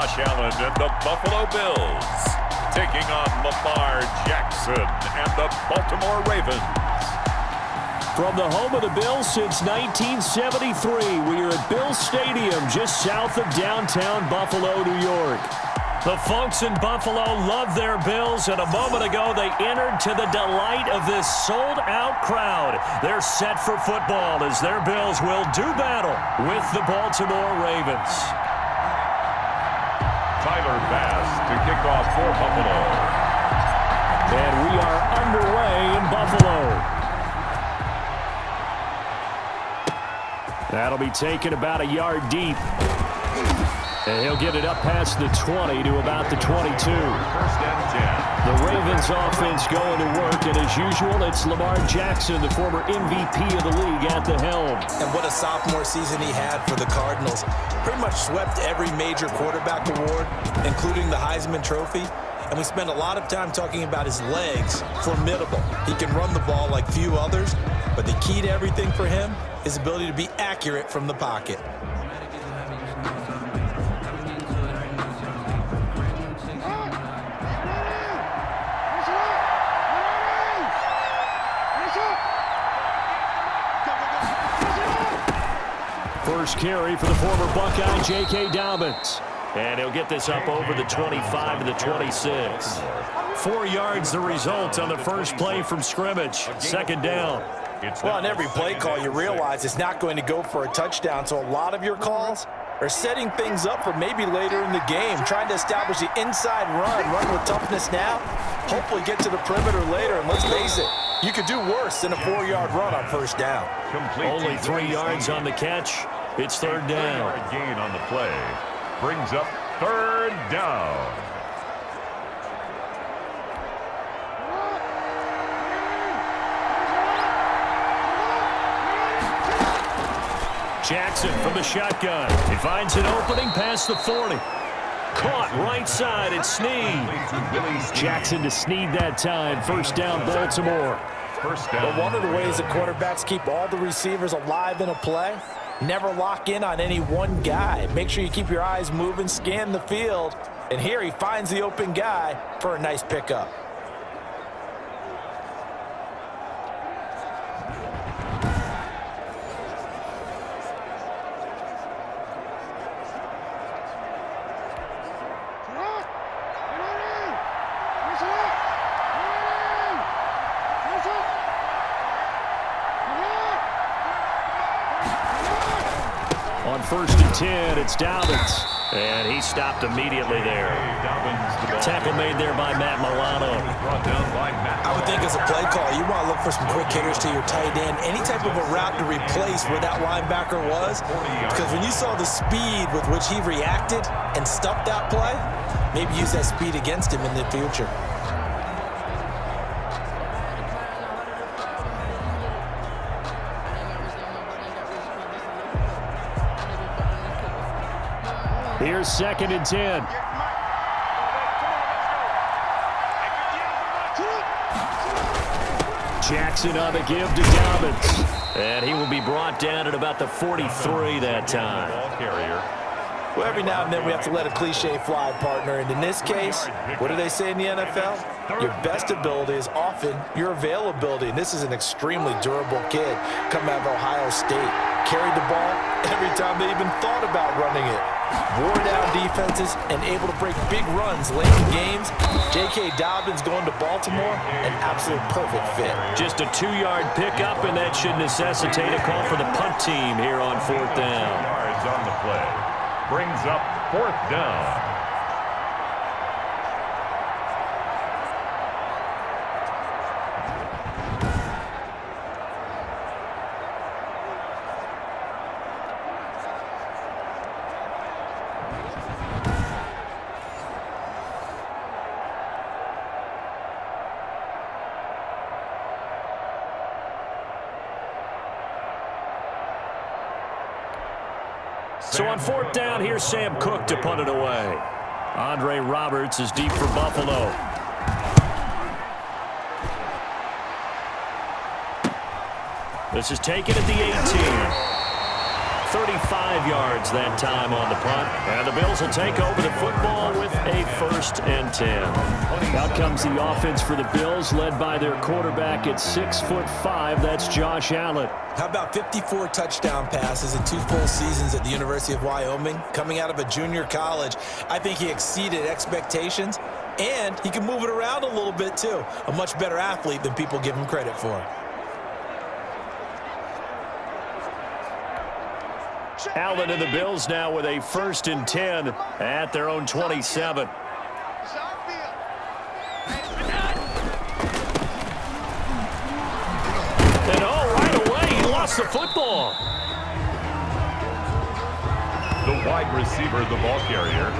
Josh Allen and the Buffalo Bills taking on Lamar Jackson and the Baltimore Ravens. From the home of the Bills since 1973, we are at Bills Stadium just south of downtown Buffalo, New York. The folks in Buffalo love their Bills, and a moment ago they entered to the delight of this sold-out crowd. They're set for football as their Bills will do battle with the Baltimore Ravens. Tyler Bass to kick off for Buffalo. And we are underway in Buffalo. That'll be taken about a yard deep. And he'll get it up past the 20 to about the 22. First and 10. The Ravens offense going to work, and as usual, it's Lamar Jackson, the former MVP of the league, at the helm. And what a sophomore season he had for the Cardinals. Pretty much swept every major quarterback award, including the Heisman Trophy. And we spent a lot of time talking about his legs. Formidable. He can run the ball like few others, but the key to everything for him is ability to be accurate from the pocket. First carry for the former Buckeye, J.K. Dobbins. And he'll get this up over the 25 to the 26. 4 yards the result on the first play from scrimmage. Second down. Well, on every play call, you realize it's not going to go for a touchdown, so a lot of your calls are setting things up for maybe later in the game, trying to establish the inside run with toughness now, hopefully get to the perimeter later, and let's face it, you could do worse than a 4-yard run on first down. Only 3 yards on the catch. It's third down. 3-yard gain on the play. Brings up third down. Jackson from the shotgun. He finds an opening past the 40. Caught right side and Snead. Jackson to Snead that time. First down, Baltimore. First down. But one of the ways that quarterbacks keep all the receivers alive in a play, never lock in on any one guy. Make sure you keep your eyes moving, scan the field. And here he finds the open guy for a nice pickup. On first and 10, it's Dobbins. And he stopped immediately there. Tackle made there by Matt Milano. I would think as a play call, you want to look for some quick hitters to your tight end. Any type of a route to replace where that linebacker was. Because when you saw the speed with which he reacted and stuffed that play, maybe use that speed against him in the future. Here's second and 10. Jackson on the give to Dobbins. And he will be brought down at about the 43 that time. Well, every now and then we have to let a cliche fly, partner. And in this case, what do they say in the NFL? Your best ability is often your availability. And this is an extremely durable kid coming out of Ohio State. Carried the ball every time they even thought about running it. Wore down defenses and able to break big runs late in games. J.K. Dobbins going to Baltimore, an absolute perfect fit. Just a 2-yard pickup, and that should necessitate a call for the punt team here on fourth down. Yards on the play. Brings up fourth down. So on fourth down, here's Sam Cook to punt it away. Andre Roberts is deep for Buffalo. This is taken at the 18. 35 yards that time on the punt. And the Bills will take over the football with a 1st and 10. Out comes the offense for the Bills, led by their quarterback at 6'5". That's Josh Allen. How about 54 touchdown passes in 2 full seasons at the University of Wyoming? Coming out of a junior college, I think he exceeded expectations, and he can move it around a little bit too. A much better athlete than people give him credit for. Allen and the Bills now with a 1st and 10 at their own 27. And right away, he lost the football. The wide receiver, the ball carrier.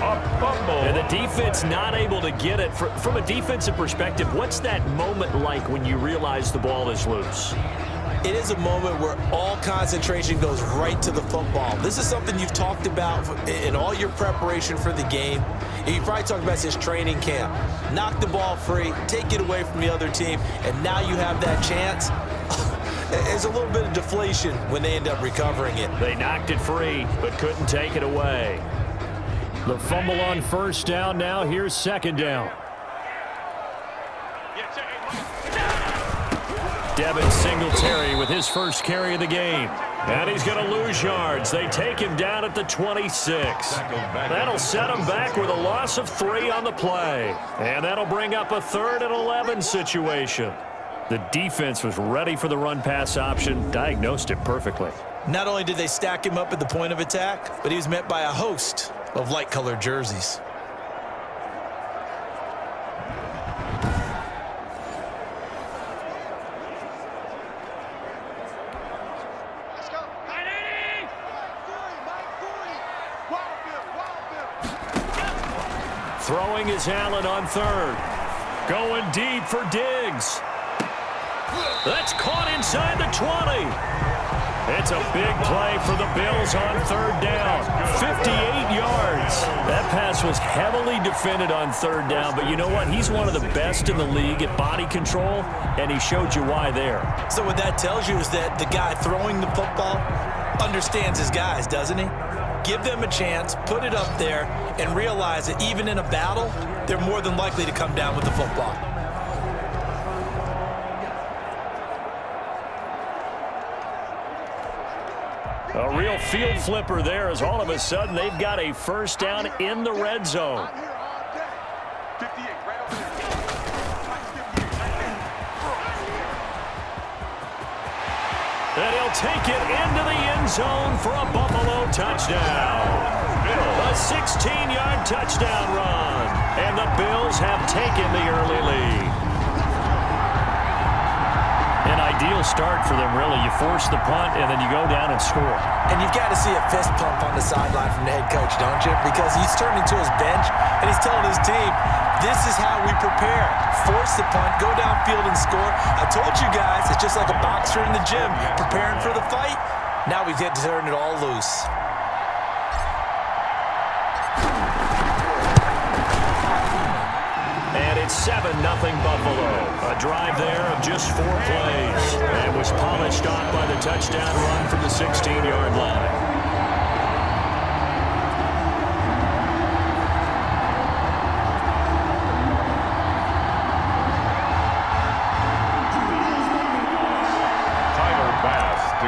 A fumble. And the defense not able to get it. From a defensive perspective, what's that moment like when you realize the ball is loose? It is a moment where all concentration goes right to the football. This is something you've talked about in all your preparation for the game. You probably talked about this training camp. Knock the ball free, take it away from the other team, and now you have that chance. There's a little bit of deflation when they end up recovering it. They knocked it free, but couldn't take it away. The fumble on 1st down now. Here's 2nd down. Devin Singletary with his first carry of the game. And he's going to lose yards. They take him down at the 26. That'll set him back with a loss of 3 on the play. And that'll bring up a 3rd and 11 situation. The defense was ready for the run-pass option, diagnosed it perfectly. Not only did they stack him up at the point of attack, but he was met by a host of light-colored jerseys. Throwing is Allen on 3rd. Going deep for Diggs. That's caught inside the 20. It's a big play for the Bills on 3rd down. 58 yards. That pass was heavily defended on 3rd down, but you know what? He's one of the best in the league at body control, and he showed you why there. So what that tells you is that the guy throwing the football understands his guys, doesn't he? Give them a chance, put it up there, and realize that even in a battle, they're more than likely to come down with the football. A real field flipper there, as all of a sudden they've got a 1st down in the red zone. And he'll take it into the end zone for a Buffalo touchdown. A 16-yard touchdown run. And the Bills have taken the early lead. An ideal start for them, really. You force the punt, and then you go down and score. And you've got to see a fist pump on the sideline from the head coach, don't you? Because he's turning to his bench, and he's telling his team, this is how we prepare. Force the punt, go downfield and score. I told you guys, it's just like a boxer in the gym preparing for the fight. Now we get to turn it all loose. And it's 7-0 Buffalo. A drive there of just 4 plays. And was polished off by the touchdown run from the 16-yard line.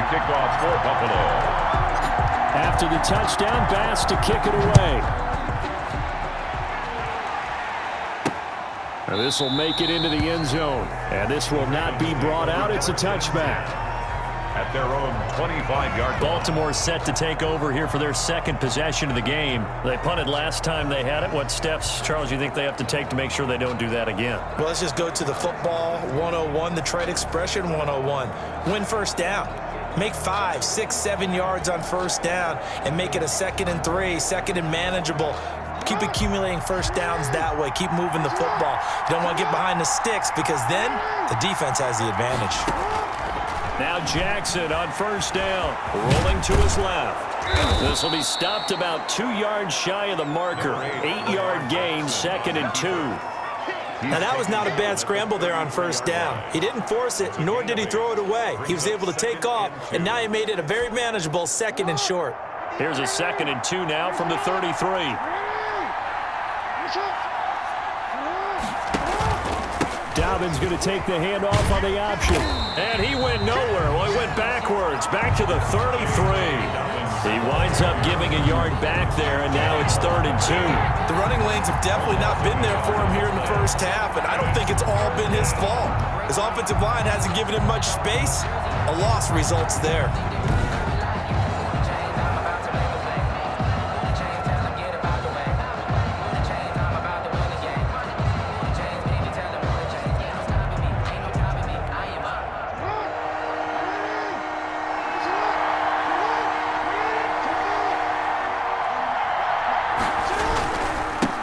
Kick off for Buffalo. After the touchdown, Bass to kick it away. Now this will make it into the end zone. And this will not be brought out. It's a touchback. At their own 25-yard. Baltimore set to take over here for their 2nd possession of the game. They punted last time they had it. What steps, Charles, you think they have to take to make sure they don't do that again? Well, let's just go to the football 101, the trade expression 101. Win 1st down. Make 5, 6, 7 yards on 1st down and make it a 2nd and 3, 2nd and manageable. Keep accumulating 1st downs that way. Keep moving the football. You don't want to get behind the sticks because then the defense has the advantage. Now Jackson on 1st down, rolling to his left. This will be stopped about 2 yards shy of the marker. 8-yard gain, 2nd and 2. Now, that was not a bad scramble there on first down. He didn't force it, nor did he throw it away. He was able to take off, and now he made it a very manageable 2nd and short. Here's a 2nd and 2 now from the 33. Dobbins going to take the handoff on the option. And he went nowhere. Well, he went backwards, back to the 33. He winds up giving a yard back there, and now it's 3rd and 2. The running lanes have definitely not been there for him here in the first half, and I don't think it's all been his fault. His offensive line hasn't given him much space. A loss results there.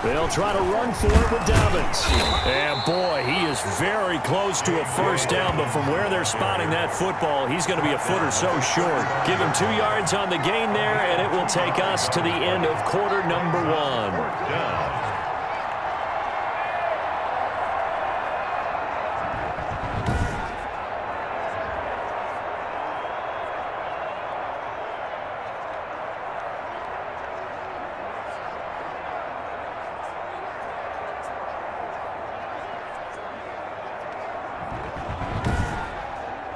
They'll try to run for it with Dobbins. And boy, he is very close to a first down, but from where they're spotting that football, he's going to be a foot or so short. Give him 2 yards on the gain there, and it will take us to the end of quarter number 1.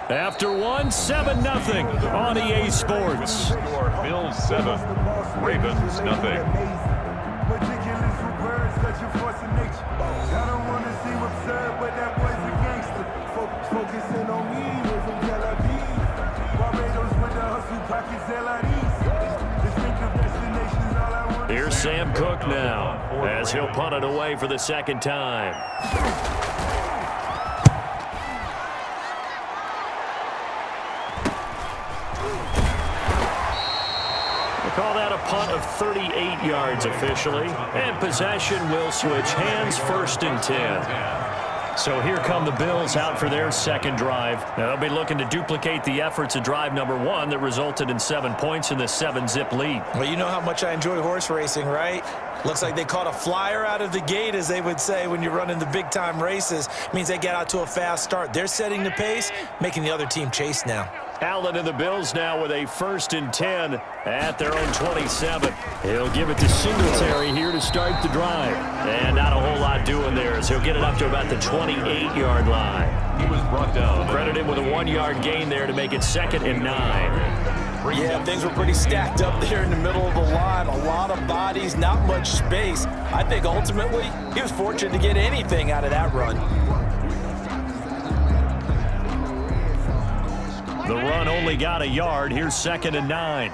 After 1, 7-0 on EA Sports. Bills 7, Ravens nothing. Ridiculous words, such a force of nature. I don't want to seem absurd, but that boy's a gangster. Focusing on me, we're from Tel Aviv. Barbados with the hustle, pockets LREs. Distinctive destinations, all I want. Here's Sam Cook now, as he'll punt it away for the 2nd time. Call that a punt of 38 yards officially. And possession will switch hands, 1st and 10. So here come the Bills out for their 2nd drive. Now they'll be looking to duplicate the efforts of drive number 1 that resulted in 7 points in the 7-zip lead. Well, you know how much I enjoy horse racing, right? Looks like they caught a flyer out of the gate, as they would say when you're running the big-time races. It means they get out to a fast start. They're setting the pace, making the other team chase now. Allen and the Bills now with a 1st and 10 at their own 27. He'll give it to Singletary here to start the drive. And not a whole lot doing there, as he'll get it up to about the 28-yard line. He was brought down. Credit him with a 1-yard gain there to make it 2nd and 9. Yeah, things were pretty stacked up there in the middle of the line. A lot of bodies, not much space. I think ultimately he was fortunate to get anything out of that run. The run only got a yard. Here's 2nd and 9.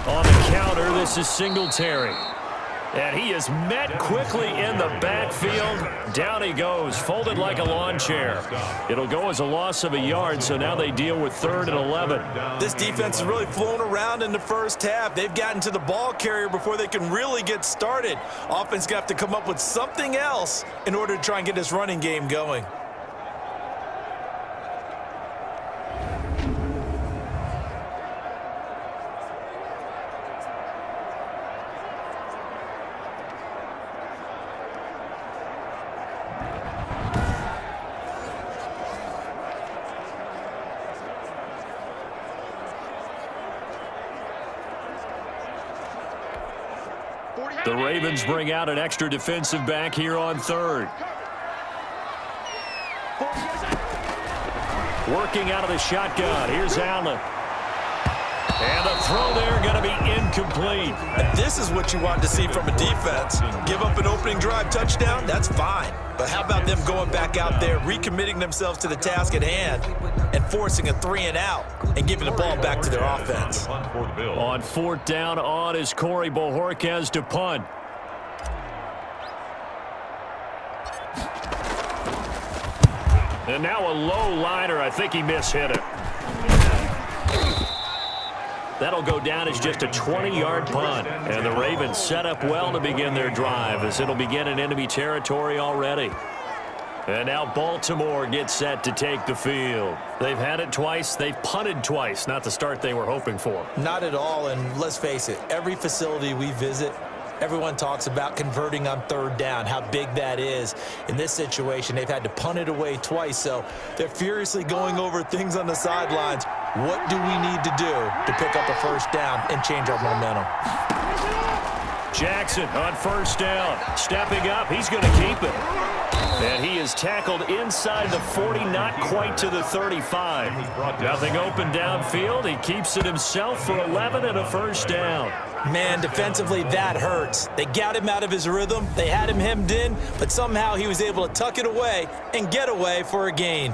On the counter, this is Singletary. And he is met quickly in the backfield. Down he goes, folded like a lawn chair. It'll go as a loss of a yard, so now they deal with 3rd and 11. This defense has really flown around in the first half. They've gotten to the ball carrier before they can really get started. Offense got to come up with something else in order to try and get this running game going. The Ravens bring out an extra defensive back here on 3rd. Working out of the shotgun. Here's Allen. And the throw there going to be incomplete. And this is what you want to see from a defense. Give up an opening drive touchdown, that's fine. But how about them going back out there, recommitting themselves to the task at hand, and forcing a 3-and-out and giving the ball back to their offense. On 4th down on is Corey Bojorquez to punt. And now a low liner. I think he mishit it. That'll go down as just a 20-yard punt. And the Ravens set up well to begin their drive, as it'll begin in enemy territory already. And now Baltimore gets set to take the field. They've had it twice. They've punted twice. Not the start they were hoping for. Not at all, and let's face it, every facility we visit, Everyone talks about converting on third down, how big that is. In this situation, they've had to punt it away twice, so they're furiously going over things on the sidelines. What do we need to do to pick up a first down and change our momentum? Jackson on first down. Stepping up, he's going to keep it. And he is tackled inside the 40, not quite to the 35. Nothing open downfield. He keeps it himself for 11 and a first down. Man, defensively, that hurts. They got him out of his rhythm. They had him hemmed in, but somehow he was able to tuck it away and get away for a gain.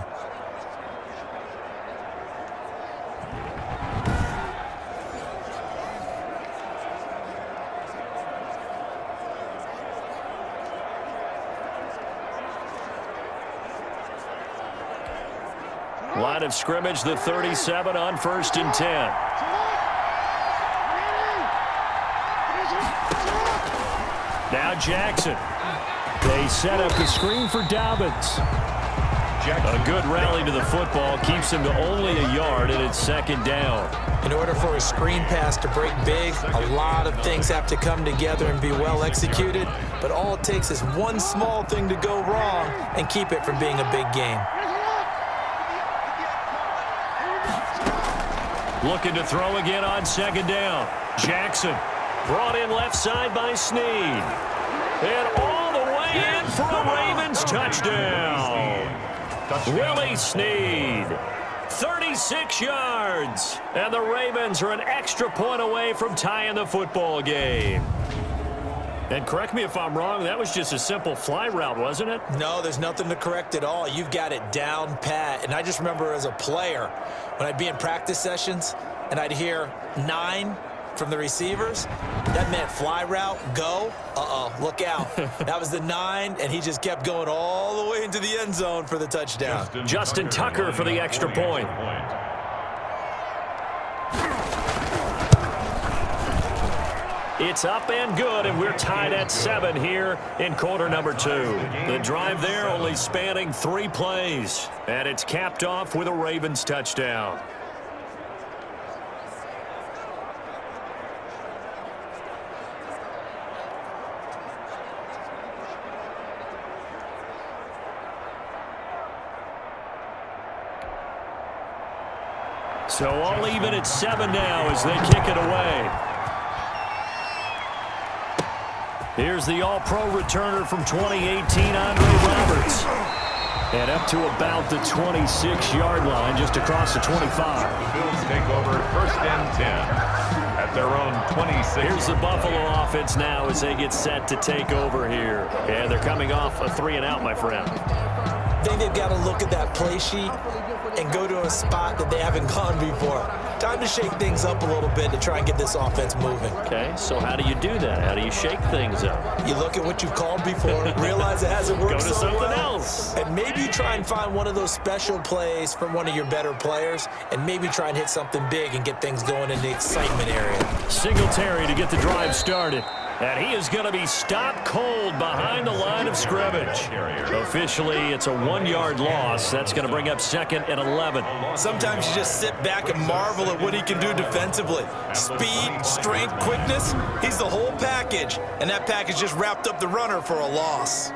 Line of scrimmage, the 37 on 1st and 10. Now Jackson. They set up the screen for Dobbins. A good rally to the football keeps him to only a yard, and it's 2nd down. In order for a screen pass to break big, a lot of things have to come together and be well executed, but all it takes is one small thing to go wrong and keep it from being a big game. Looking to throw again on 2nd down. Jackson brought in left side by Snead. And all the way in for a Ravens touchdown. Willie Snead, 36 yards. And the Ravens are an extra point away from tying the football game. And correct me if I'm wrong, that was just a simple fly route, wasn't it? No, there's nothing to correct at all. You've got it down pat. And I just remember as a player, when I'd be in practice sessions and I'd hear 9 from the receivers, that meant fly route, go. Look out. That was the 9, and he just kept going all the way into the end zone for the touchdown. Justin Tucker for the extra point. It's up and good, and we're tied at 7 here in quarter number 2. The drive there only spanning 3 plays, and it's capped off with a Ravens touchdown. So all even at 7 now as they kick it away. Here's the all-pro returner from 2018, Andre Roberts. And up to about the 26-yard line, just across the 25. The Bills take over 1st and 10 at their own 26. Here's the Buffalo offense now as they get set to take over here. And they're coming off a 3-and-out, my friend. I think they've got to look at that play sheet and go to a spot that they haven't gone before. Time to shake things up a little bit to try and get this offense moving. Okay, so how do you do that? How do you shake things up? You look at what you've called before, realize it hasn't worked Go to so something well, else. and maybe you try and find one of those special plays from one of your better players, and maybe try and hit something big and get things going in the excitement area. Singletary to get the drive started. And he is going to be stopped cold behind the line of scrimmage. Officially, it's a 1-yard loss. That's going to bring up 2nd and 11. Sometimes you just sit back and marvel at what he can do defensively. Speed, strength, quickness, he's the whole package. And that package just wrapped up the runner for a loss.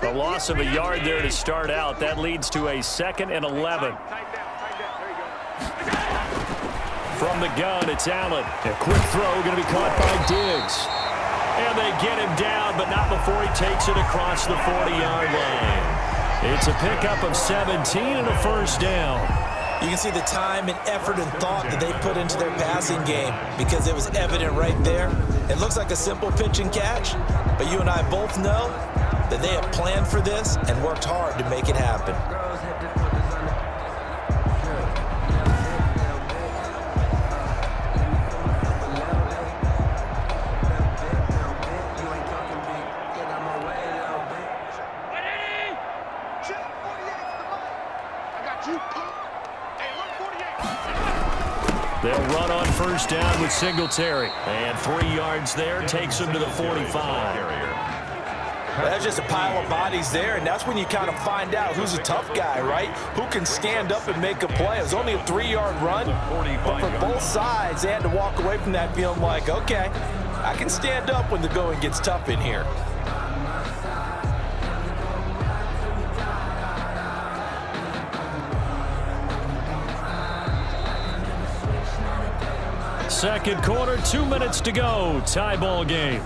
A loss of a yard there to start out. That leads to a 2nd and 11. From the gun, it's Allen. A quick throw going to be caught by Diggs. And they get him down, but not before he takes it across the 40-yard line. It's a pickup of 17 and a first down. You can see the time and effort and thought that they put into their passing game because it was evident right there. It looks like a simple pitch and catch, but you and I both know that they have planned for this and worked hard to make it happen. They'll run on first down with Singletary. And 3 yards there takes him to the 45. That's just a pile of bodies there, and that's when you kind of find out who's a tough guy, right? Who can stand up and make a play. It was only a 3-yard run, but for both sides, they had to walk away from that feeling like, okay, I can stand up when the going gets tough in here. Second quarter, 2 minutes to go. Tie ball game.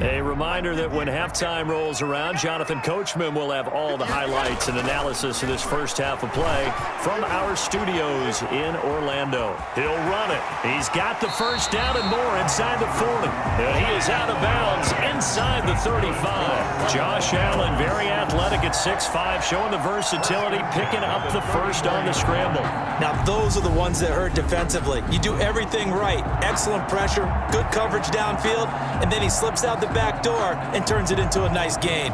A reminder that when halftime rolls around, Jonathan Coachman will have all the highlights and analysis of this first half of play from our studios in Orlando. He'll run it. He's got the first down and more inside the 40. And he is out of bounds inside the 35. Josh Allen, very athletic at 6'5", showing the versatility, picking up the first on the scramble. Now, those are the ones that hurt defensively. You do everything right. Excellent pressure, good coverage downfield, and then he slips out the back door and turns it into a nice gain.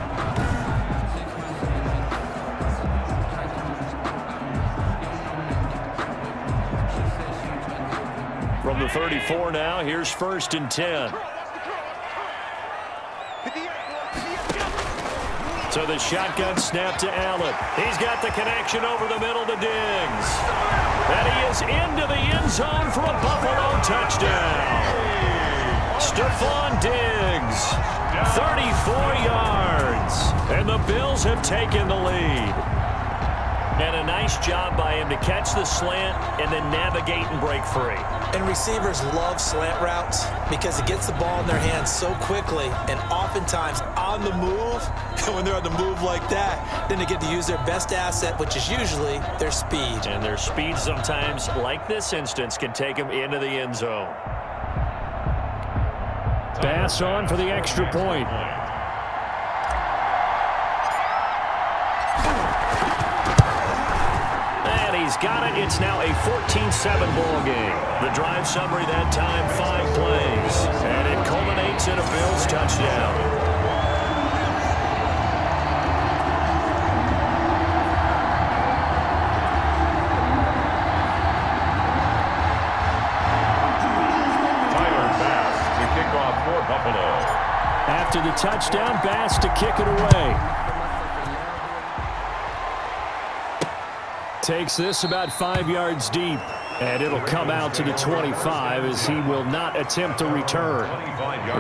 From the 34 now, here's 1st and 10. So the shotgun snap to Allen. He's got the connection over the middle to Diggs. And he is into the end zone for a Buffalo touchdown. Stephon Diggs, 34 yards. And the Bills have taken the lead. And a nice job by him to catch the slant and then navigate and break free. And receivers love slant routes because it gets the ball in their hands so quickly and oftentimes on the move. And when they're on the move like that, then they get to use their best asset, which is usually their speed. And their speed sometimes, like this instance, can take them into the end zone. Pass on for the extra point. He's got it. It's now a 14-7 ball game. The drive summary that time, 5 plays. And it culminates in a Bills touchdown. Tyler Bass to kick off for Buffalo. After the touchdown, Bass to kick it away. Takes this about 5 yards deep, and it'll come out to the 25 as he will not attempt to return.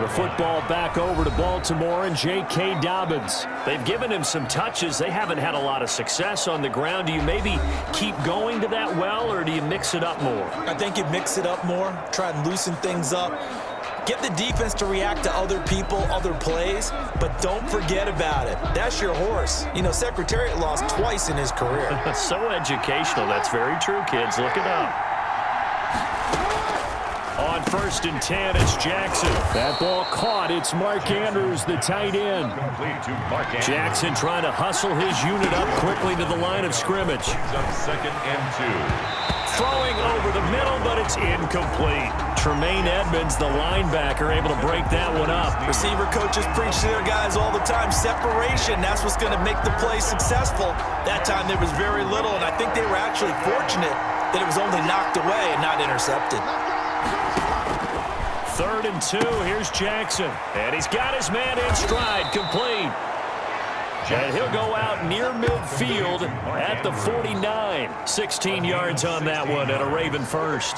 The football back over to Baltimore and J.K. Dobbins. They've given him some touches. They haven't had a lot of success on the ground. Do you maybe keep going to that well, or do you mix it up more? I think you mix it up more, try and loosen things up. Get the defense to react to other people, other plays, but don't forget about it. That's your horse. You know, Secretariat lost twice in his career. So educational. That's very true, kids. Look it up. On 1st and 10, it's Jackson. That ball caught. It's Mark Andrews, the tight end. Jackson trying to hustle his unit up quickly to the line of scrimmage. 2nd and 2. Throwing over the middle, but it's incomplete. Tremaine Edmonds, the linebacker, able to break that one up. Receiver coaches preach to their guys all the time. Separation, that's what's going to make the play successful. That time there was very little, and I think they were actually fortunate that it was only knocked away and not intercepted. 3rd and 2, here's Jackson. And he's got his man in stride, complete. And he'll go out near midfield at the 49. 16 yards on that one and a Raven first.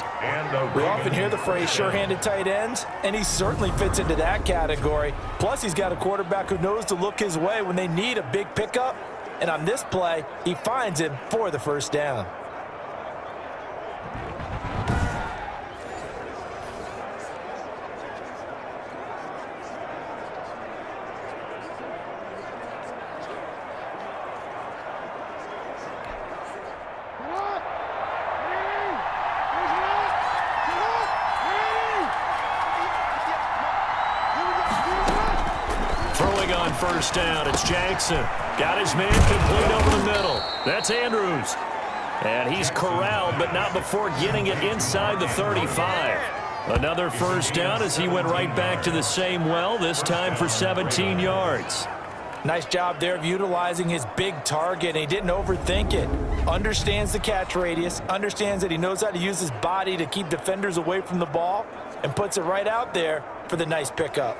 We often hear the phrase sure-handed tight ends, and he certainly fits into that category. Plus, he's got a quarterback who knows to look his way when they need a big pickup. And on this play, he finds him for the first down. On first down, it's Jackson. Got his man complete over the middle. That's Andrews. And he's corralled, but not before getting it inside the 35. Another first down as he went right back to the same well, this time for 17 yards. Nice job there of utilizing his big target, and he didn't overthink it. Understands the catch radius, understands that he knows how to use his body to keep defenders away from the ball, and puts it right out there for the nice pickup.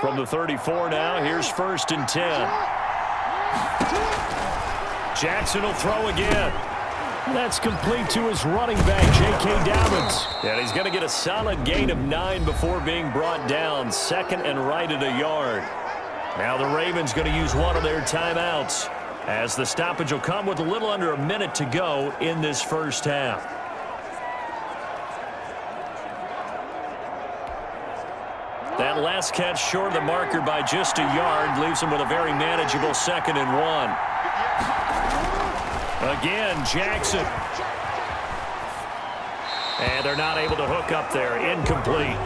From the 34 now, here's 1st and 10. Jackson will throw again. That's complete to his running back, J.K. Dobbins. And he's going to get a solid gain of 9 before being brought down. 2nd and right at a yard. Now the Ravens going to use one of their timeouts, as the stoppage will come with a little under a minute to go in this first half. That last catch short of the marker by just a yard leaves him with a very manageable 2nd and 1. Again, Jackson. And they're not able to hook up there. Incomplete.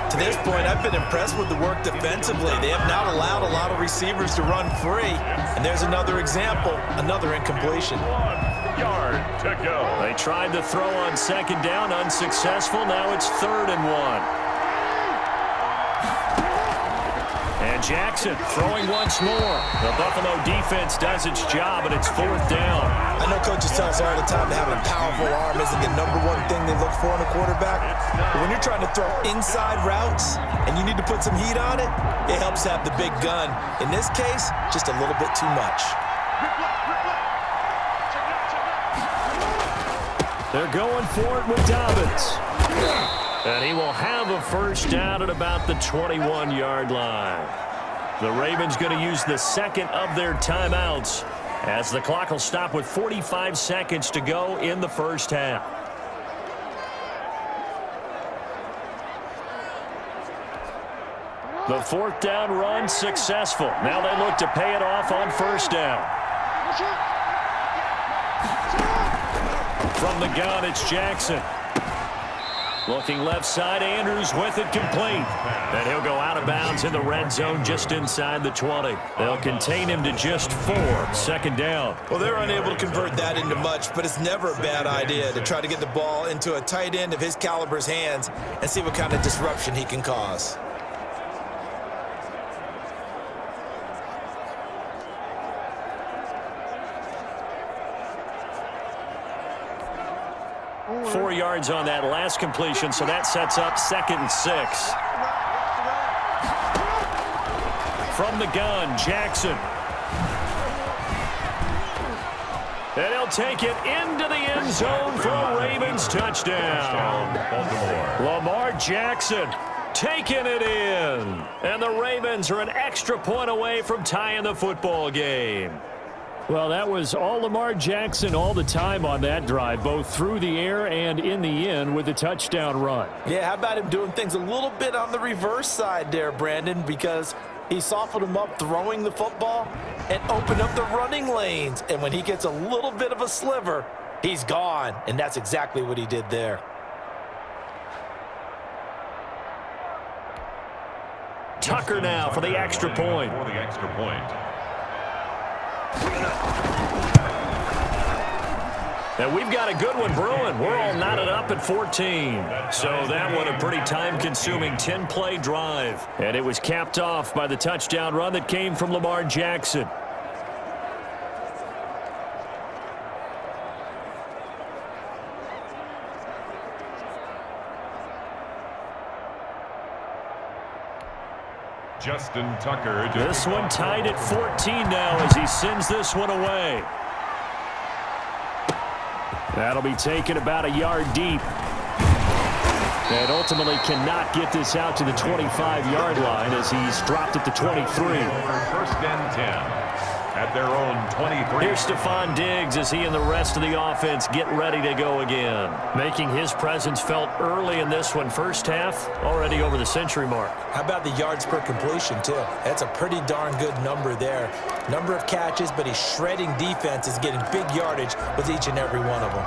To this point, I've been impressed with the work defensively. They have not allowed a lot of receivers to run free. And there's another example, another incompletion. 1 yard to go. They tried to throw on 2nd down, unsuccessful. Now it's 3rd and 1. And Jackson throwing once more. The Buffalo defense does its job, and it's 4th down. I know coaches tell us all the time that having a powerful arm isn't the #1 thing they look for in a quarterback. But when you're trying to throw inside routes and you need to put some heat on it, it helps to have the big gun. In this case, just a little bit too much. They're going for it with Dobbins. And he will have a first down at about the 21-yard line. The Ravens going to use the 2nd of their timeouts, as the clock will stop with 45 seconds to go in the first half. The 4th down run successful. Now they look to pay it off on 1st down. From the gun, it's Jackson. Looking left side, Andrews with it complete. And he'll go out of bounds in the red zone just inside the 20. They'll contain him to just 4. 2nd down. Well, they're unable to convert that into much, but it's never a bad idea to try to get the ball into a tight end of his caliber's hands and see what kind of disruption he can cause. Four yards on that last completion, so that sets up 2nd and 6. From the gun, Jackson. And he'll take it into the end zone for a Ravens touchdown. Baltimore. Lamar Jackson taking it in. And the Ravens are an extra point away from tying the football game. Well, that was all Lamar Jackson all the time on that drive, both through the air and in the end with a touchdown run. Yeah, how about him doing things a little bit on the reverse side there, Brandon, because he softened him up throwing the football and opened up the running lanes. And when he gets a little bit of a sliver, he's gone. And that's exactly what he did there. Tucker now for the extra point. And we've got a good one brewing. We're all knotted up at 14. So that one a pretty time-consuming 10-play drive. And it was capped off by the touchdown run that came from Lamar Jackson. Justin Tucker. This one tied at 14 now as he sends this one away. That'll be taken about a yard deep. And ultimately cannot get this out to the 25-yard line as he's dropped at the 23. 1st and 10 at their own 23. Here's Stephon Diggs as he and the rest of the offense get ready to go again. Making his presence felt early in this one. First half, already over the century mark. How about the yards per completion, too? That's a pretty darn good number there. Number of catches, but he's shredding defenses, getting big yardage with each and every one of them.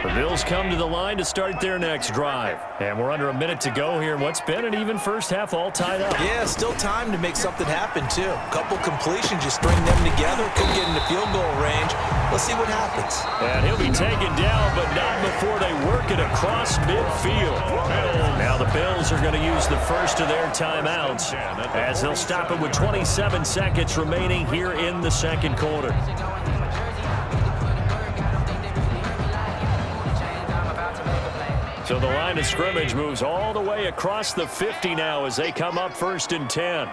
The Bills come to the line to start their next drive. And we're under a minute to go here in what's been an even first half, all tied up. Yeah, still time to make something happen, too. A couple completions, you string them together, could get into field goal range. Let's see what happens. And he'll be taken down, but not before they work it across midfield. Now the Bills are going to use the first of their timeouts as they'll stop it with 27 seconds remaining here in the second quarter. So the line of scrimmage moves all the way across the 50 now as they come up 1st and 10.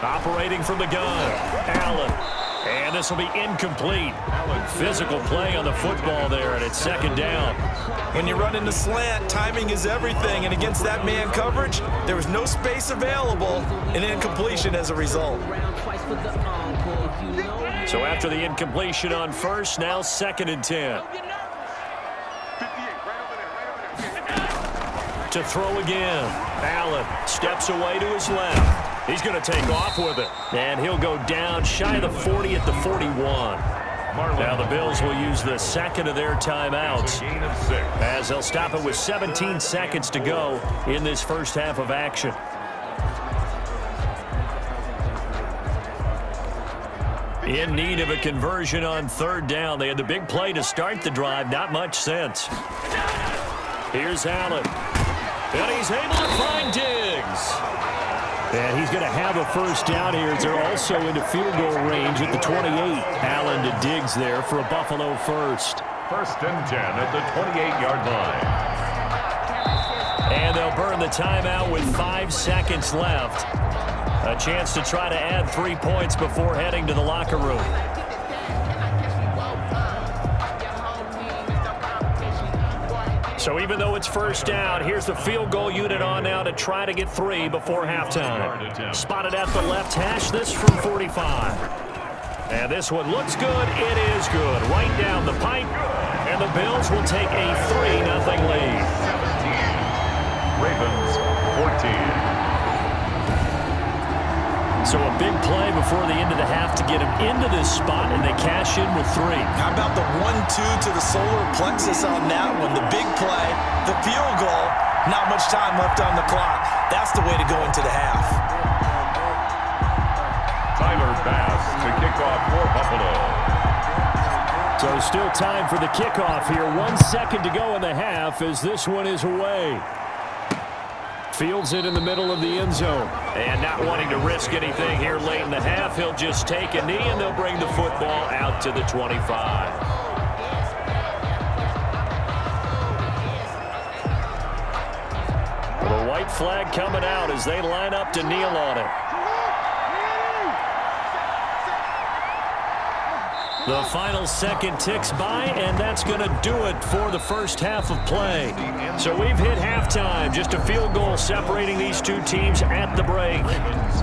Operating from the gun, Allen. And this will be incomplete. Physical play on the football there, and it's 2nd down. When you run in the slant, timing is everything, and against that man coverage, there was no space available, and incompletion as a result. So after the incompletion on first, now 2nd and 10. To throw again. Allen steps away to his left. He's going to take off with it. And he'll go down shy of the 40 at the 41. Now the Bills will use the second of their timeouts as they'll stop it with 17 seconds to go in this first half of action. In need of a conversion on 3rd down. They had the big play to start the drive. Not much sense. Here's Allen. And he's able to find Diggs. And he's going to have a first down here as they're also into field goal range at the 28. Allen to Diggs there for a Buffalo first. 1st and 10 at the 28-yard line. And they'll burn the timeout with 5 seconds left. A chance to try to add 3 points before heading to the locker room. So even though it's first down, here's the field goal unit on now to try to get 3 before halftime. Spotted at the left hash, this from 45. And this one looks good. It is good. Right down the pipe. And the Bills will take a 3-0 lead. Ravens 14. So a big play before the end of the half to get him into this spot, and they cash in with 3. How about the 1-2 to the solar plexus on that one? The big play, the field goal, not much time left on the clock. That's the way to go into the half. Tyler Bass to kick off for Buffalo. So still time for the kickoff here. 1 second to go in the half as this one is away. Fields it in the middle of the end zone. And not wanting to risk anything here late in the half, he'll just take a knee and they'll bring the football out to the 25. The white flag coming out as they line up to kneel on it. The final second ticks by, and that's going to do it for the first half of play. So we've hit halftime, just a field goal separating these two teams at the break.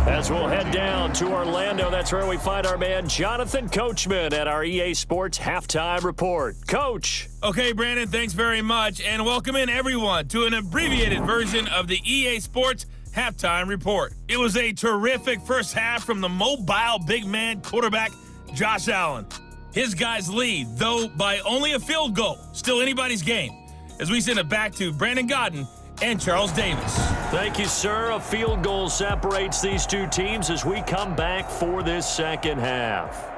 As we'll head down to Orlando, that's where we find our man Jonathan Coachman at our EA Sports Halftime Report. Coach. Okay, Brandon, thanks very much, and welcome in everyone to an abbreviated version of the EA Sports Halftime Report. It was a terrific first half from the mobile big man quarterback Josh Allen. His guys lead, though by only a field goal. Still anybody's game. As we send it back to Brandon Godden and Charles Davis. Thank you, sir. A field goal separates these two teams as we come back for this second half.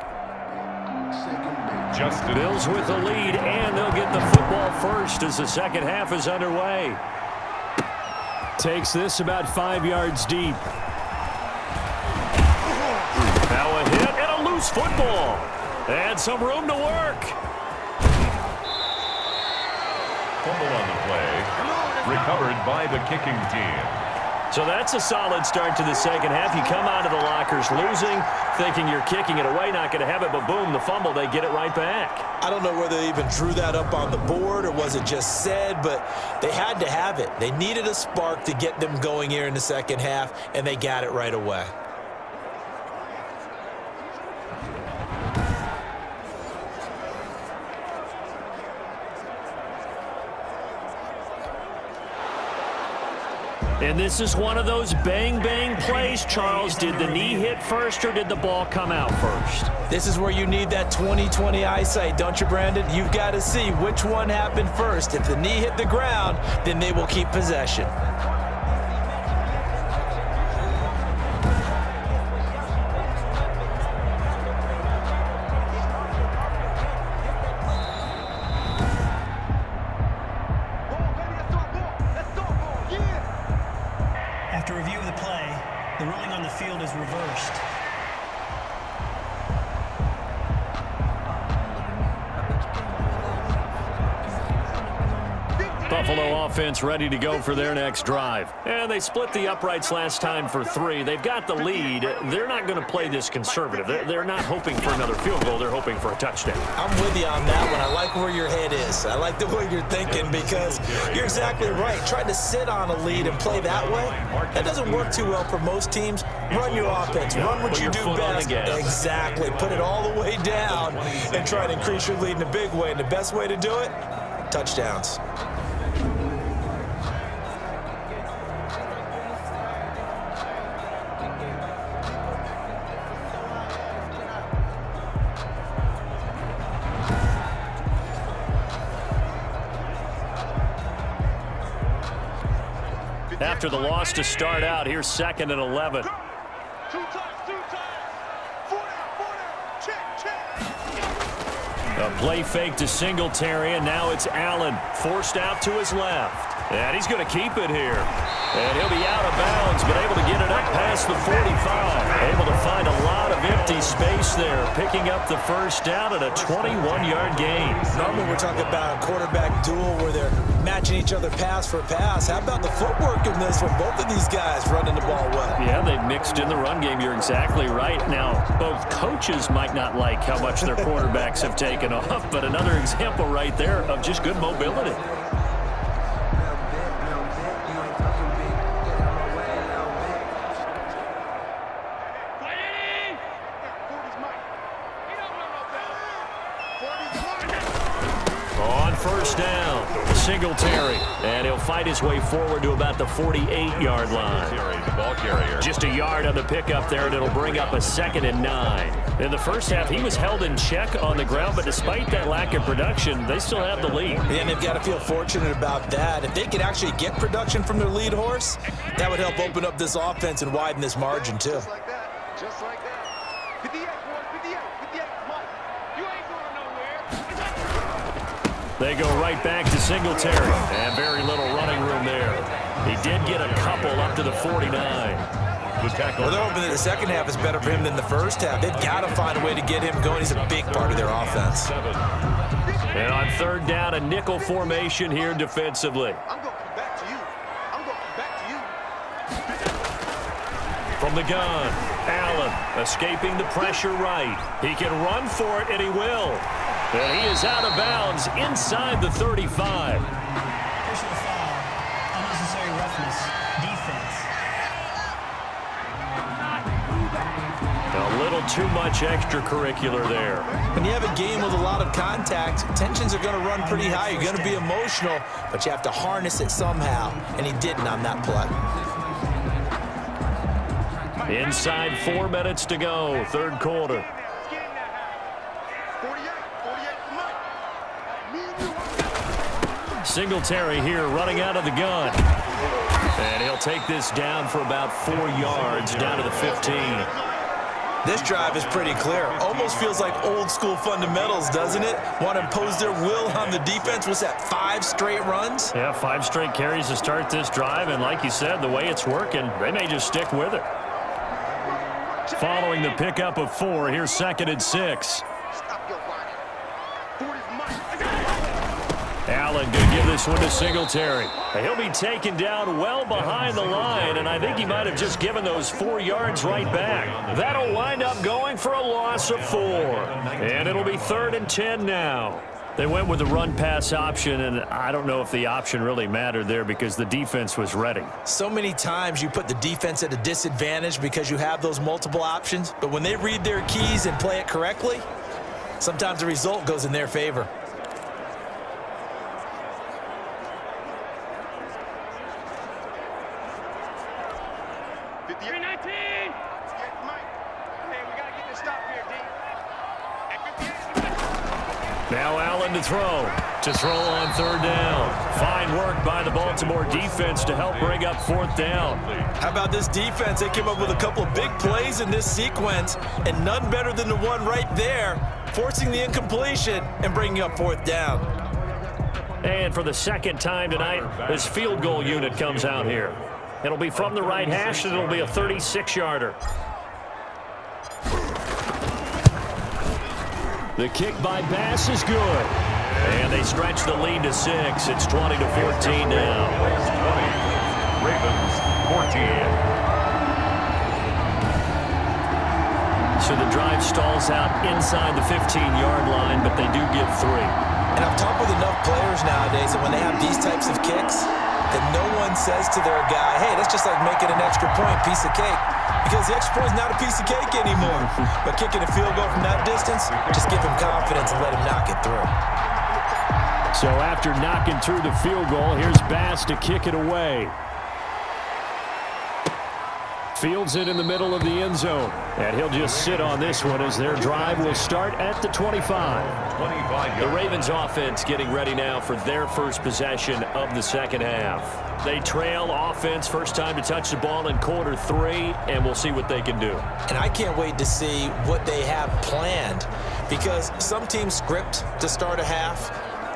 Bills with the lead, and they'll get the football first as the second half is underway. Takes this about 5 yards deep. Now a hit and a loose football. And some room to work. Fumble on the play. Recovered by the kicking team. So that's a solid start to the second half. You come out of the lockers losing, thinking you're kicking it away, not going to have it, but boom, the fumble, they get it right back. I don't know whether they even drew that up on the board or was it just said, but they had to have it. They needed a spark to get them going here in the second half, and they got it right away. And this is one of those bang-bang plays, Charles. Did the knee hit first or did the ball come out first? This is where you need that 20/20 eyesight, don't you, Brandon? You've got to see which one happened first. If the knee hit the ground, then they will keep possession. After review of the play, the ruling on the field is reversed. Buffalo offense ready to go for their next drive. And they split the uprights last time for 3. They've got the lead. They're not going to play this conservative. They're not hoping for another field goal. They're hoping for a touchdown. I'm with you on that one. I like where your head is. I like the way you're thinking because you're exactly right. Trying to sit on a lead and play that way, that doesn't work too well for most teams. Run your offense. Run what you do best. Exactly. Put it all the way down and try to increase your lead in a big way. And the best way to do it, touchdowns. After the loss to start out, here's 2nd and 11. A play fake to Singletary, and now it's Allen forced out to his left. And he's going to keep it here. And he'll be out of bounds, but able to get it up past the 45. Able to find a lot of empty space there, picking up the first down at a 21-yard gain. Normally we're talking about a quarterback duel where they're matching each other pass for pass. How about the footwork in this one? Both of these guys running the ball well. Yeah, they mixed in the run game. You're exactly right. Now, both coaches might not like how much their quarterbacks have taken off, but another example right there of just good mobility. First down, Singletary, and he'll fight his way forward to about the 48-yard line. The ball carrier. Just a yard on the pickup there, and it'll bring up a 2nd and 9. In the first half, he was held in check on the ground, but despite that lack of production, they still have the lead. And they've got to feel fortunate about that. If they could actually get production from their lead horse, that would help open up this offense and widen this margin, too. Just like that. Just like that. 58, boys. 58. 58. Mike, you ain't going nowhere. They go right back to Singletary, and very little running room there. He did get a couple up to the 49. Well, they're hoping that the second half is better for him than the first half. They've got to find a way to get him going. He's a big part of their offense. And on 3rd down, a nickel formation here defensively. I'm going to come back to you. I'm going to come back to you. From the gun, Allen escaping the pressure right. He can run for it, and he will. And he is out of bounds inside the 35. Personal foul, unnecessary roughness, defense. A little too much extracurricular there. When you have a game with a lot of contact, tensions are going to run pretty high. You're going to be emotional, but you have to harness it somehow, and he didn't on that play. Inside 4 minutes to go, 3rd quarter. Singletary here running out of the gun. And he'll take this down for about 4 yards down to the 15. This drive is pretty clear. Almost feels like old school fundamentals, doesn't it? Want to impose their will on the defense. What's that, 5 straight runs? Yeah, 5 straight carries to start this drive. And like you said, the way it's working, they may just stick with it. Following the pickup of 4, here's 2nd and 6. Allen going to give this one to Singletary. He'll be taken down well behind the line, and I think he might have just given those 4 yards right back. That'll wind up going for a loss of 4. And it'll be 3rd and 10 now. They went with the run-pass option, and I don't know if the option really mattered there because the defense was ready. So many times you put the defense at a disadvantage because you have those multiple options, but when they read their keys and play it correctly, sometimes the result goes in their favor. Now Allen to throw on third down. Fine work by the Baltimore defense to help bring up fourth down. How about this defense? They came up with a couple of big plays in this sequence, and none better than the one right there, forcing the incompletion and bringing up fourth down. And for the second time tonight, this field goal unit comes out here. It'll be from the right hash, and it'll be a 36-yarder. The kick by Bass is good. And they stretch the lead to 6. It's 20-14 now. 20. Ravens 14. So the drive stalls out inside the 15-yard line, but they do get 3. And I've talked with enough players nowadays that when they have these types of kicks, that no one says to their guy, hey, that's just like making an extra point, piece of cake. Because the extra point is not a piece of cake anymore. But kicking a field goal from that distance, just give him confidence and let him knock it through. So after knocking through the field goal, here's Bass to kick it away. Fields it in the middle of the end zone. And he'll just sit on this one as their drive will start at the 25. The Ravens offense getting ready now for their first possession of the second half. They trail offense, first time to touch the ball in quarter 3, and we'll see what they can do. And I can't wait to see what they have planned, because some teams script to start a half.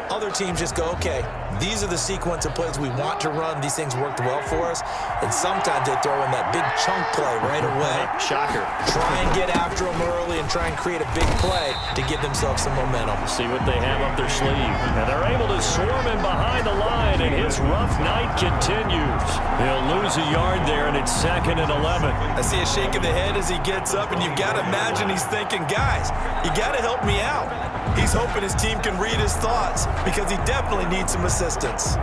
Other teams just go, okay, these are the sequence of plays we want to run. These things worked well for us. And sometimes they throw in that big chunk play right away. Shocker. Try and get after them early and try and create a big play to give themselves some momentum. See what they have up their sleeve. And they're able to swarm him behind the line, and his rough night continues. He'll lose a yard there, and it's 2nd and 11. I see a shake of the head as he gets up, and you've got to imagine he's thinking, guys, you got to help me out. He's hoping his team can read his thoughts because he definitely needs some assistance.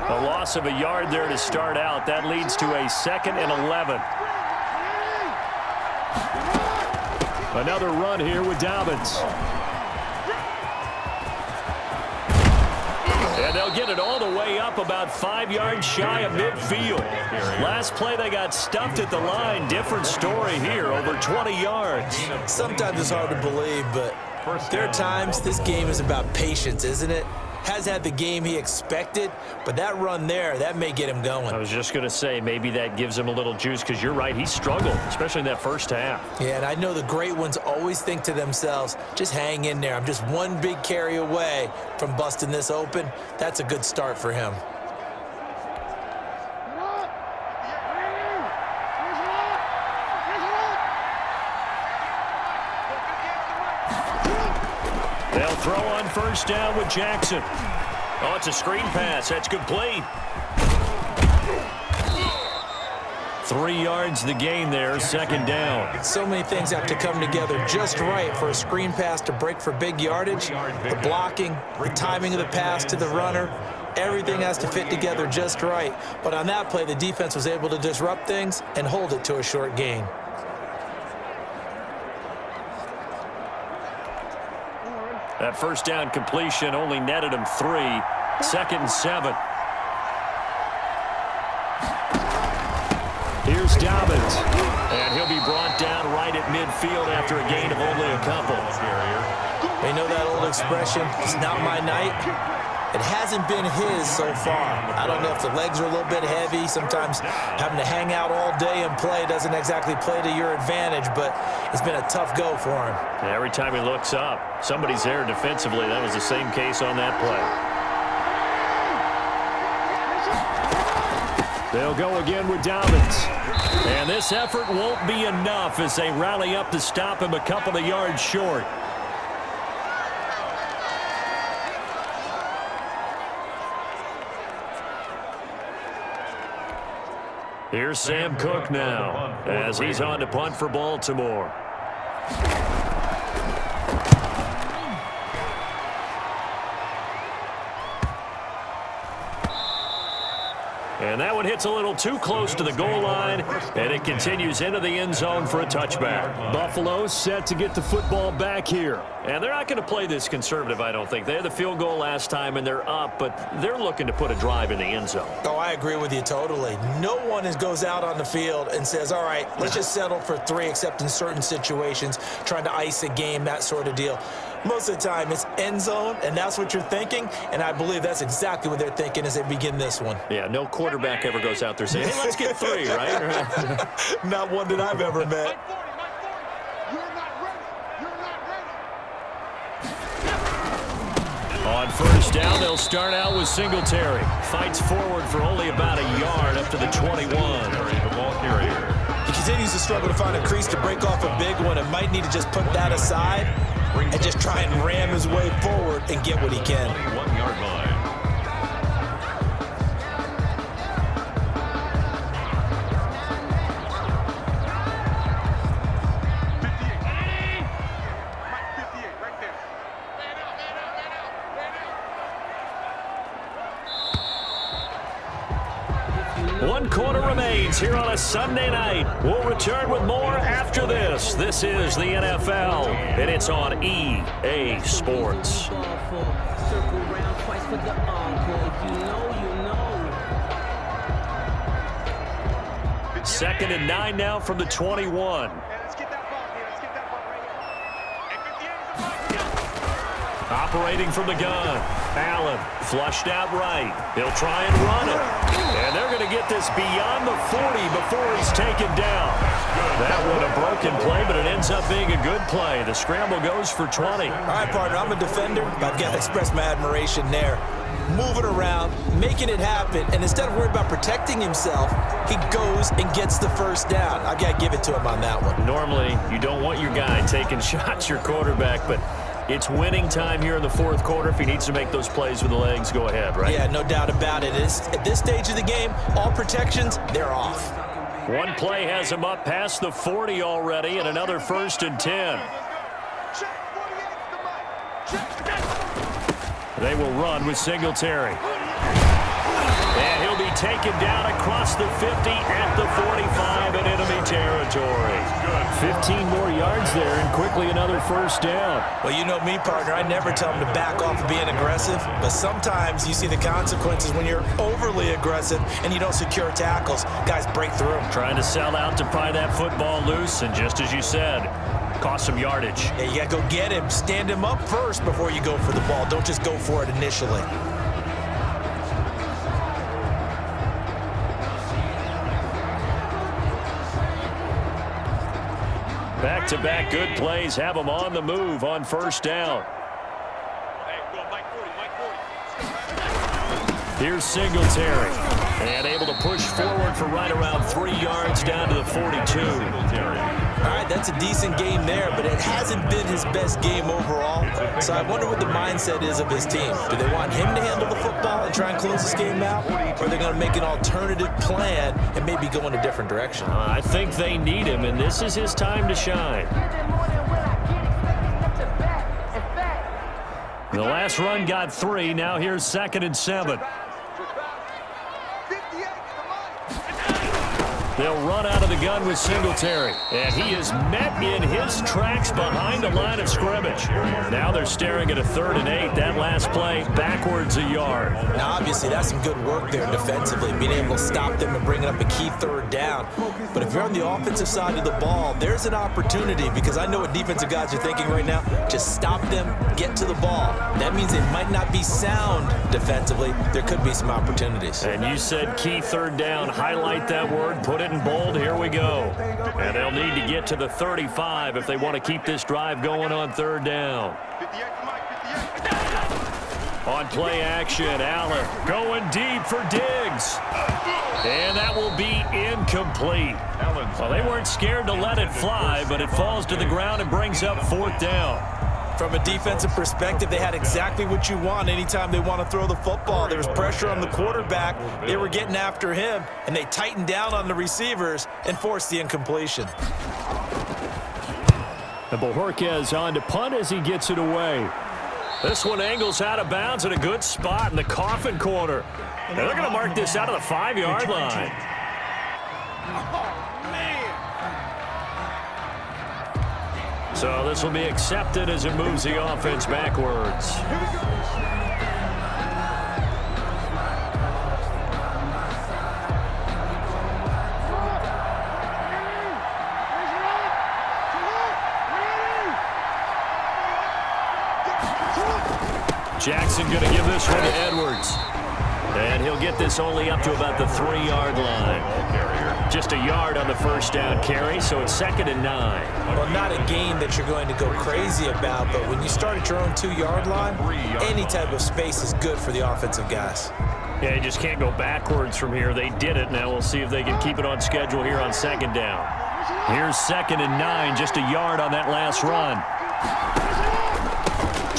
A loss of a yard there to start out. That leads to a 2nd and 11. Another run here with Dobbins. And they'll get it all the way up about 5 yards shy of midfield. Last play they got stuffed at the line. Different story here, over 20 yards. Sometimes it's hard to believe, but there are times this game is about patience, isn't it? Has had the game he expected, but that run there, that may get him going. I was just going to say, maybe that gives him a little juice, because you're right, he struggled, especially in that first half. Yeah, and I know the great ones always think to themselves, just hang in there. I'm just one big carry away from busting this open. That's a good start for him. They'll throw on first down with Jackson. Oh, it's a screen pass. That's complete. 3 yards the gain there, 2nd down. So many things have to come together just right for a screen pass to break for big yardage. The blocking, the timing of the pass to the runner, everything has to fit together just right. But on that play, the defense was able to disrupt things and hold it to a short gain. That first down completion only netted him 3. 2nd and 7. Here's Dobbins. And he'll be brought down right at midfield after a gain of only a couple. They know that old expression, it's not my night. It hasn't been his so far. I don't know if the legs are a little bit heavy. Sometimes having to hang out all day and play doesn't exactly play to your advantage, but it's been a tough go for him. And every time he looks up, somebody's there defensively. That was the same case on that play. They'll go again with Dobbins. And this effort won't be enough as they rally up to stop him a couple of yards short. Here's Sam Cook now as he's on to punt for Baltimore. And that one hits a little too close to the goal line, and it continues into the end zone for a touchback. Buffalo set to get the football back here. And they're not going to play this conservative, I don't think. They had the field goal last time, and they're up, but they're looking to put a drive in the end zone. Oh, I agree with you totally. No one goes out on the field and says, all right, let's just settle for 3, except in certain situations, trying to ice a game, that sort of deal. Most of the time, it's end zone, and that's what you're thinking, and I believe that's exactly what they're thinking as they begin this one. Yeah, no quarterback ever goes out there saying, hey, let's get 3, right? Not one that I've ever met. On first down, they'll start out with Singletary. Fights forward for only about a yard up to the 21. The ball carrier. He continues to struggle to find a crease to break off a big one and might need to just put that aside and just try and ram his way forward and get what he can. 1 yard line. One quarter remains here on a Sunday night. We'll return with more after this. This is the NFL, and it's on EA Sports. Second and 9 now from the 21. Operating from the gun. Allen flushed out right. He'll try and run it. And they're going to get this beyond the 40 before he's taken down. That one a broken play, but it ends up being a good play. The scramble goes for 20. All right, partner, I'm a defender, but I've got to express my admiration there. Moving around, making it happen, and instead of worrying about protecting himself, he goes and gets the first down. I've got to give it to him on that one. Normally, you don't want your guy taking shots, your quarterback, but it's winning time here in the fourth quarter. If he needs to make those plays with the legs, go ahead, right? Yeah, no doubt about it. At this stage of the game, all protections, they're off. One play has him up past the 40 already, and another 1st and 10. They will run with Singletary. And he'll be taken down across the 50 at the 45 in enemy territory. 15 more yards there, and quickly another 1st down. Well, you know me, partner. I never tell them to back off of being aggressive, but sometimes you see the consequences when you're overly aggressive and you don't secure tackles. Guys break through. Trying to sell out to pry that football loose, and just as you said, cost some yardage. Yeah, you got to go get him. Stand him up first before you go for the ball. Don't just go for it initially. Back-to-back good plays have them on the move on 1st down. Here's Singletary. And able to push forward for right around 3 yards down to the 42. All right, that's a decent game there, but it hasn't been his best game overall. So I wonder what the mindset is of his team. Do they want him to handle the football and try and close this game out? Or are they going to make an alternative plan and maybe go in a different direction? I think they need him, and this is his time to shine. The last run got 3. Now here's 2nd and 7. They'll run out of the gun with Singletary. And he is met in his tracks behind the line of scrimmage. Now they're staring at a 3rd and 8. That last play backwards a yard. Now, obviously, that's some good work there defensively, being able to stop them and bringing up a key 3rd down. But if you're on the offensive side of the ball, there's an opportunity, because I know what defensive guys are thinking right now. Just stop them, get to the ball. That means they might not be sound defensively. There could be some opportunities. And you said key 3rd down. Highlight that word. Put it in bold. Here we go. And they'll need to get to the 35 if they want to keep this drive going on 3rd down. On play action, Allen going deep for Diggs. And that will be incomplete. Well, they weren't scared to let it fly, but it falls to the ground and brings up 4th down. From a defensive perspective, they had exactly what you want anytime they want to throw the football. There was pressure on the quarterback. They were getting after him, and they tightened down on the receivers and forced the incompletion. And Bojorquez on to punt as he gets it away. This one angles out of bounds at a good spot in the coffin corner. And they're going to mark this out of the 5-yard line. So this will be accepted as it moves the offense backwards. Jackson going to give this one to Edwards. And he'll get this only up to about the 3-yard line. Just a yard on the first down carry, so it's 2nd and 9. Well, not a gain that you're going to go crazy about, but when you start at your own 2-yard line, any type of space is good for the offensive guys. Yeah, you just can't go backwards from here. They did it. Now we'll see if they can keep it on schedule here on 2nd down. Here's 2nd and 9, just a yard on that last run.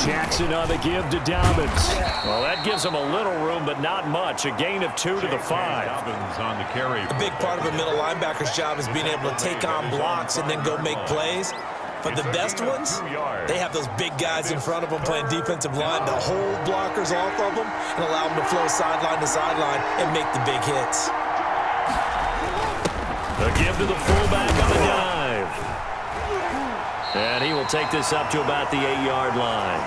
Jackson on the give to Dobbins. Well, that gives him a little room, but not much. A gain of 2 to the 5. Dobbins on the carry. A big part of a middle linebacker's job is being able to take on blocks and then go make plays. But the best ones, they have those big guys in front of them playing defensive line to hold blockers off of them and allow them to flow sideline to sideline and make the big hits. A give to the fullback on the dive. And he will take this up to about the 8-yard line.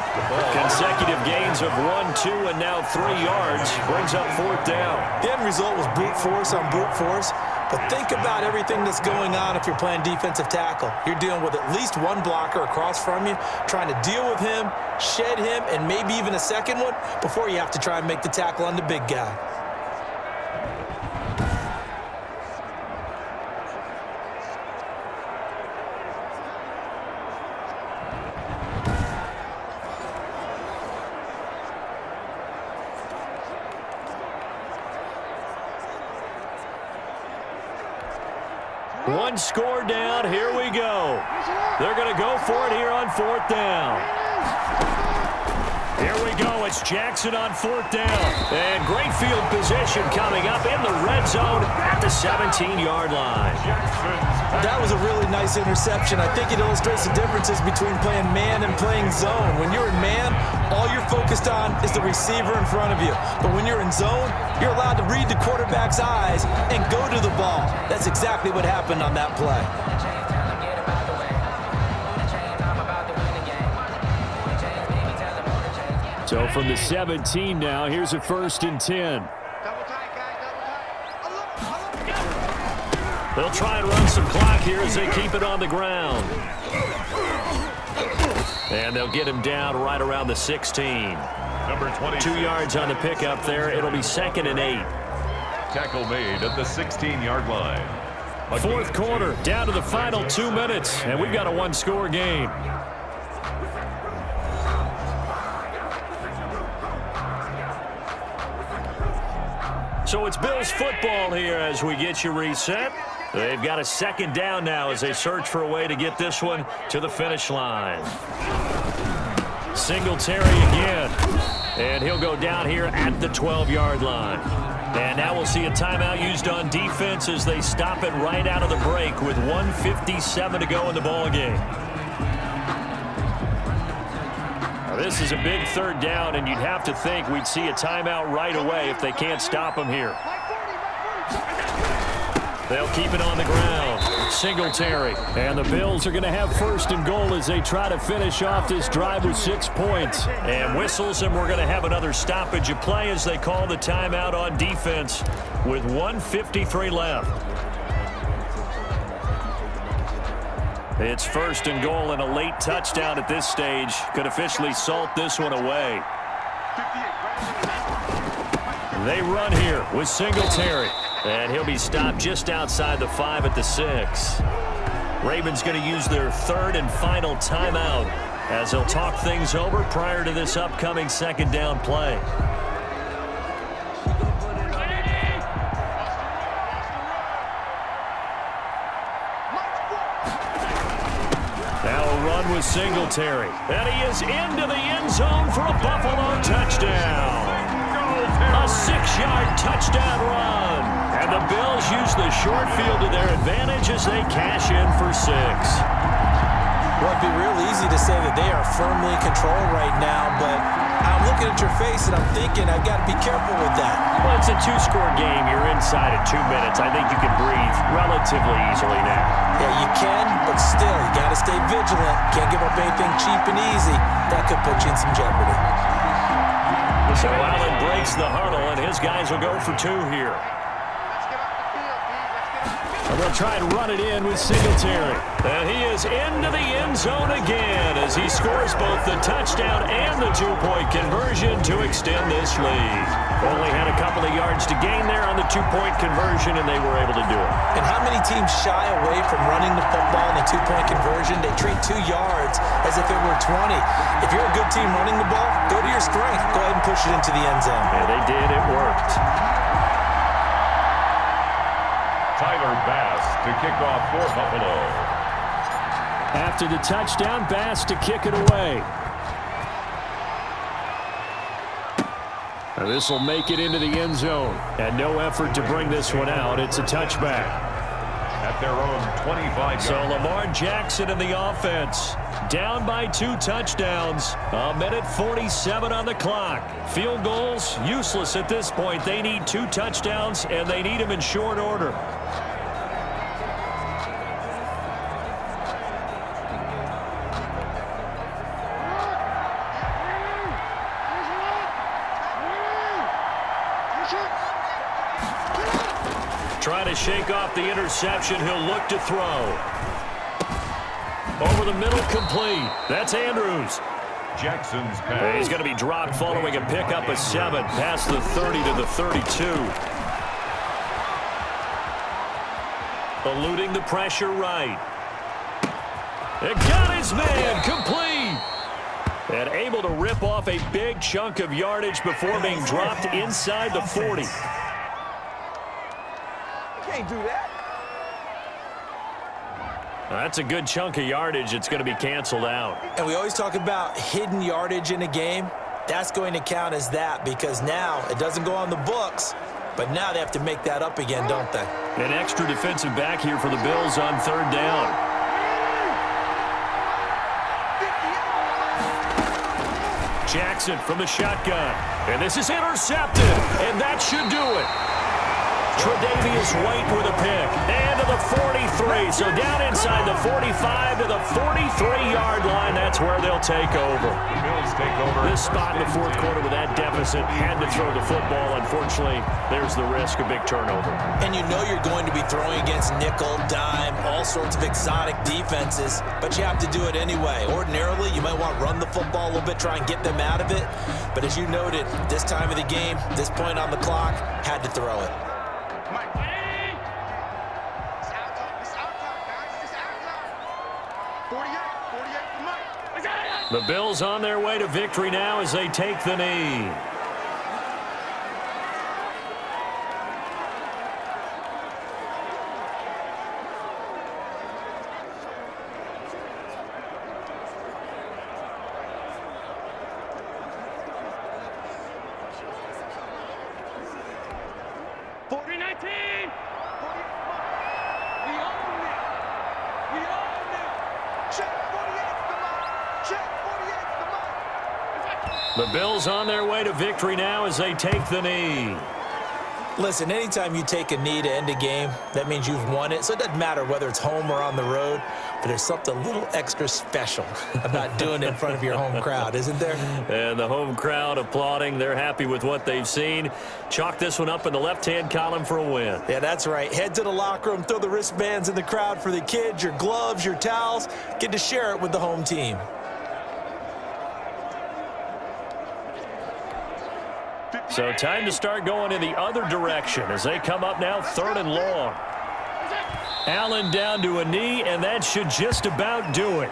Consecutive gains of 1, 2, and now 3 yards brings up 4th down. The end result was brute force on brute force. But think about everything that's going on if you're playing defensive tackle. You're dealing with at least one blocker across from you, trying to deal with him, shed him, and maybe even a second one before you have to try and make the tackle on the big guy. One score down. Here we go. They're going to go for it here on 4th down. Here we go. It's Jackson on 4th down. And great field position coming up in the red zone at the 17-yard line. That was a really nice interception. I think it illustrates the differences between playing man and playing zone. When you're in man, all you're focused on is the receiver in front of you. But when you're in zone, you're allowed to read the quarterback's eyes and go to the ball. That's exactly what happened on that play. So from the 17 now, here's a 1st and 10. They'll try and run some clock here as they keep it on the ground. And they'll get him down right around the 16. Number 20. 2 yards on the pickup there. It'll be 2nd and 8. Tackle made at the 16-yard line. 4th quarter, down to the final 2 minutes, and we've got a 1-score game. So it's Bills football here as we get you reset. They've got a 2nd down now as they search for a way to get this one to the finish line. Singletary again. And he'll go down here at the 12-yard line. And now we'll see a timeout used on defense as they stop it right out of the break with 1:57 to go in the ballgame. This is a big 3rd down, and you'd have to think we'd see a timeout right away if they can't stop him here. They'll keep it on the ground. Singletary. And the Bills are going to have 1st and goal as they try to finish off this drive with 6 points. And whistles, and we're going to have another stoppage of play as they call the timeout on defense with 1:53 left. It's 1st and goal, and a late touchdown at this stage could officially salt this one away. They run here with Singletary, and he'll be stopped just outside the 5 at the 6. Ravens going to use their 3rd and final timeout as they'll talk things over prior to this upcoming 2nd down play. With Singletary, and he is into the end zone for a Buffalo touchdown. A 6-yard touchdown run, and the Bills use the short field to their advantage as they cash in for 6. Well, it'd be real easy to say that they are firmly in control right now, but I'm looking at your face and I'm thinking I've got to be careful with that. Well, it's a two-score game. You're inside at 2 minutes. I think you can breathe relatively easily now. Yeah, you can, but still, you got to stay vigilant. Can't give up anything cheap and easy. That could put you in some jeopardy. So Allen breaks the huddle, and his guys will go for 2 here. And they'll try and run it in with Singletary. And he is into the end zone again as he scores both the touchdown and the 2-point conversion to extend this lead. Only had a couple of yards to gain there on the 2-point conversion, and they were able to do it. And how many teams shy away from running the football in a 2-point conversion? They treat 2 yards as if it were 20. If you're a good team running the ball, go to your strength. Go ahead and push it into the end zone. Yeah, they did. It worked. Tyler Bass to kick off for Buffalo. After the touchdown, Bass to kick it away. This will make it into the end zone. And no effort to bring this one out. It's a touchback. At their own 25 So yards. Lamar Jackson in the offense. Down by 2 touchdowns. 1:47 on the clock. Field goals, useless at this point. They need 2 touchdowns, and they need them in short order. Trying to shake off the interception. He'll look to throw. Over the middle, complete. That's Andrews. Jackson's And pass. he's going to be dropped following a pickup of 7 past the 30 to the 32. Eluding the pressure right. It got his man, complete. And able to rip off a big chunk of yardage before being dropped inside the 40. Can't do that. That's a good chunk of yardage. It's going to be canceled out. And we always talk about hidden yardage in a game. That's going to count as that because now it doesn't go on the books, but now they have to make that up again, don't they? An extra defensive back here for the Bills on 3rd down. Jackson from the shotgun. And this is intercepted. And that should do it. Tre'Davious White with a pick. And to the 43. So down inside the 45 to the 43-yard line. That's where they'll take over. The Bills take over. This spot in the 4th quarter with that deficit had to throw the football. Unfortunately, there's the risk of big turnover. And you know you're going to be throwing against nickel, dime, all sorts of exotic defenses, but you have to do it anyway. Ordinarily, you might want to run the football a little bit, try and get them out of it. But as you noted, this time of the game, this point on the clock, had to throw it. The Bills on their way to victory now as they take the knee. The Bills on their way to victory now as they take the knee. Listen, anytime you take a knee to end a game, that means you've won it. So it doesn't matter whether it's home or on the road, but there's something a little extra special about doing it in front of your home crowd, isn't there? And the home crowd applauding. They're happy with what they've seen. Chalk this one up in the left-hand column for a win. Yeah, that's right. Head to the locker room, throw the wristbands in the crowd for the kids, your gloves, your towels. Get to share it with the home team. So time to start going in the other direction as they come up now 3rd and long. Allen down to a knee, and that should just about do it.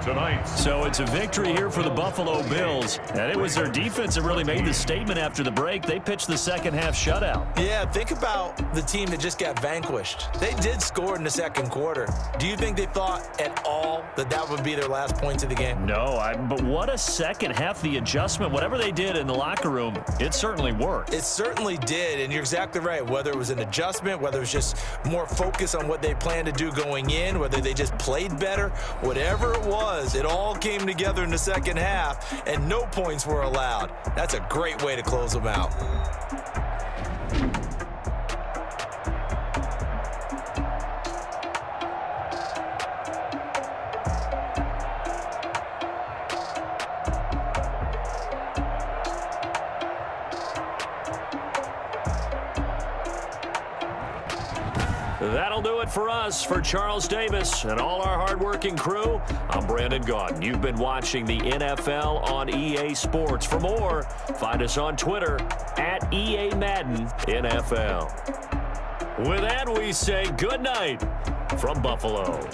tonight. So it's a victory here for the Buffalo Bills, and it was their defense that really made the statement after the break. They pitched the second half shutout. Yeah, think about the team that just got vanquished. They did score in the second quarter. Do you think they thought at all that that would be their last points of the game? No, but what a second half. The adjustment, whatever they did in the locker room, it certainly worked. It certainly did, and you're exactly right. Whether it was an adjustment, whether it was just more focus on what they planned to do going in, whether they just played better, whatever it was, it all came together in the second half, and no points were allowed. That's a great way to close them out. That'll do it for us. For Charles Davis and all our hardworking crew, I'm Brandon Gaudin. You've been watching the NFL on EA Sports. For more, find us on Twitter at EA Madden NFL. With that, we say good night from Buffalo.